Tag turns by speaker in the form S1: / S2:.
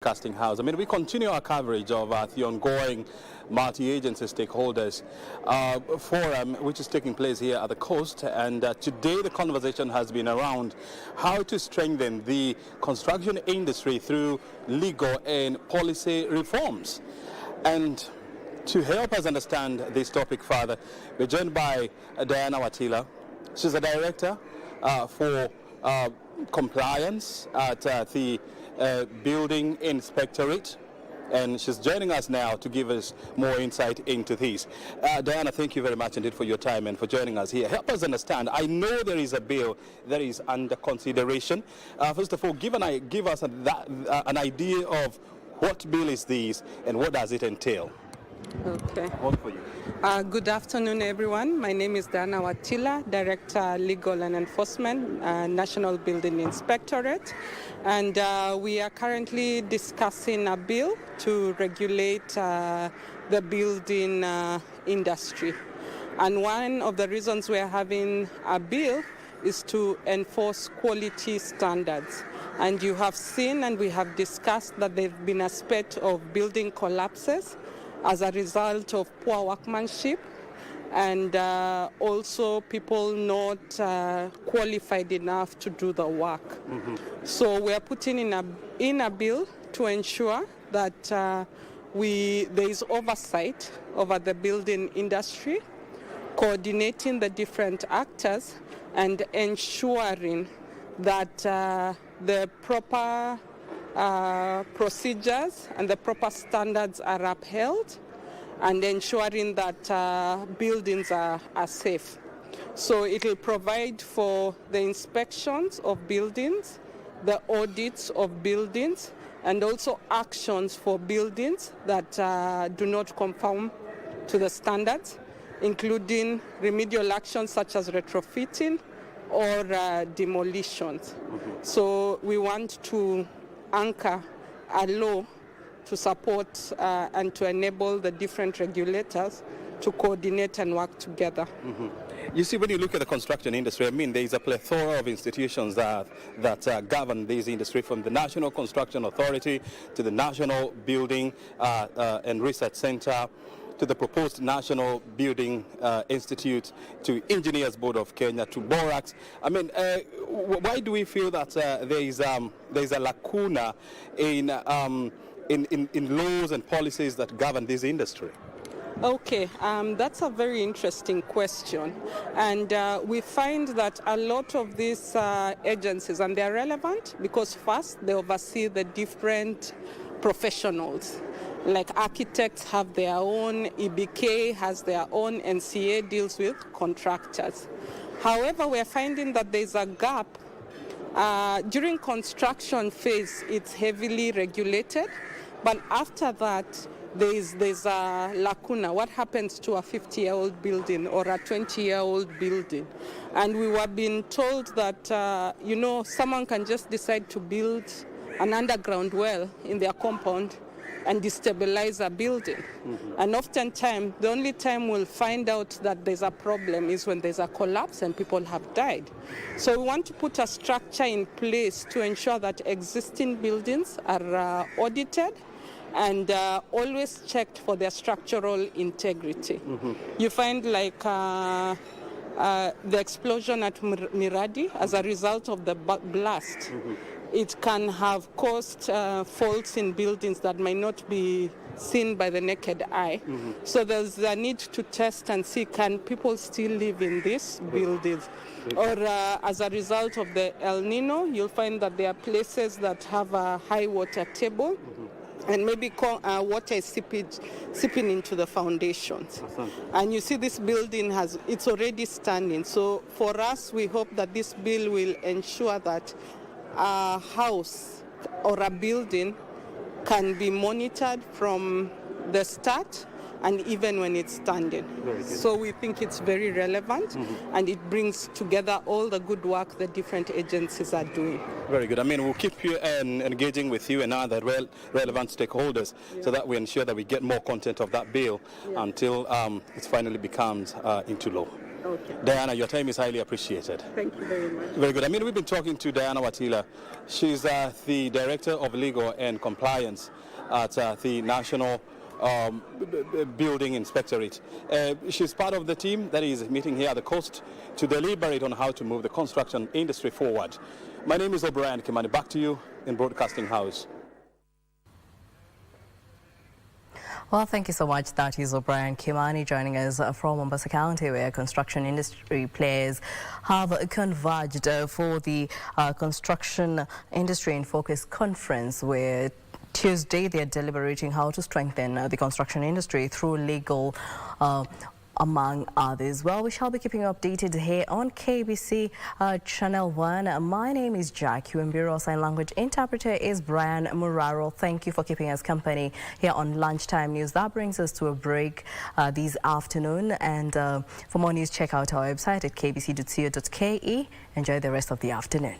S1: Broadcasting House. I mean, we continue our coverage of the ongoing multi-agency stakeholders forum, which is taking place here at the coast. And today the conversation has been around how to strengthen the construction industry through legal and policy reforms. And to help us understand this topic further, we're joined by Diana Watila. She's a director for compliance at the Building Inspectorate, and she's joining us now to give us more insight into this. Diana, thank you very much indeed for your time and for joining us here. Help us understand. I know there is a bill that is under consideration. First of all, give us an idea of what bill is this and what does it entail?
S2: Okay.
S1: All for you.
S2: Good afternoon, everyone. My name is Diana Watila, Director, Legal and Enforcement, National Building Inspectorate. And we are currently discussing a bill to regulate the building industry. And one of the reasons we are having a bill is to enforce quality standards. And you have seen and we have discussed that there have been a spate of building collapses as a result of poor workmanship and also people not qualified enough to do the work. Mm-hmm. So we are putting in a bill to ensure that there is oversight over the building industry, coordinating the different actors and ensuring that the proper procedures and the proper standards are upheld and ensuring that buildings are safe. So it will provide for the inspections of buildings, the audits of buildings, and also actions for buildings that do not conform to the standards, including remedial actions such as retrofitting or demolitions. Mm-hmm. So we want to anchor a law to support and to enable the different regulators to coordinate and work together.
S1: Mm-hmm. You see, when you look at the construction industry, I mean, there is a plethora of institutions that govern this industry, from the National Construction Authority to the National Building and Research Center, to the proposed National Building Institute, to Engineers Board of Kenya, to Borax. I mean, why do we feel that there is a lacuna in laws and policies that govern this industry?
S2: Okay, that's a very interesting question. And we find that a lot of these agencies, and they're relevant because first, they oversee the different professionals. Like architects have their own, EBK has their own, NCA deals with contractors. However, we're finding that there's a gap. During construction phase, it's heavily regulated, but after that, there's a lacuna. What happens to a 50-year-old building or a 20-year-old building? And we were being told that, someone can just decide to build an underground well in their compound and destabilize a building. Mm-hmm. And oftentimes, the only time we'll find out that there's a problem is when there's a collapse and people have died. So we want to put a structure in place to ensure that existing buildings are audited and always checked for their structural integrity. Mm-hmm. You find like the explosion at Miradi as a result of the blast. Mm-hmm. It can have caused faults in buildings that might not be seen by the naked eye. Mm-hmm. So there's a need to test and see, can people still live in these buildings? Or as a result of the El Nino, you'll find that there are places that have a high water table. Mm-hmm. And maybe water is seeping into the foundations. Awesome. And you see this building it's already standing. So for us, we hope that this bill will ensure that a house or a building can be monitored from the start and even when it's standing. So we think it's very relevant, mm-hmm. and it brings together all the good work that different agencies are doing.
S1: Very good. I mean, we'll keep you engaging with you and other relevant stakeholders, so that we ensure that we get more content of that bill until it finally becomes into law.
S2: Okay.
S1: Diana, your time is highly appreciated.
S2: Thank you very much.
S1: Very good. I mean, we've been talking to Diana Watila. She's the Director of Legal and Compliance at the National Building Inspectorate. She's part of the team that is meeting here at the coast to deliberate on how to move the construction industry forward. My name is O'Brien Kimani. Back to you in Broadcasting House.
S3: Well, thank you so much. That is O'Brien Kimani joining us from Mombasa County, where construction industry players have converged for the Construction Industry in Focus Conference, where Tuesday they are deliberating how to strengthen the construction industry through legal among others. Well, we shall be keeping you updated here on KBC Channel 1. My name is Jackie Wambiru. Sign language interpreter is Brian Muraro. Thank you for keeping us company here on Lunchtime News. That brings us to a break this afternoon. And for more news, check out our website at kbc.co.ke. Enjoy the rest of the afternoon.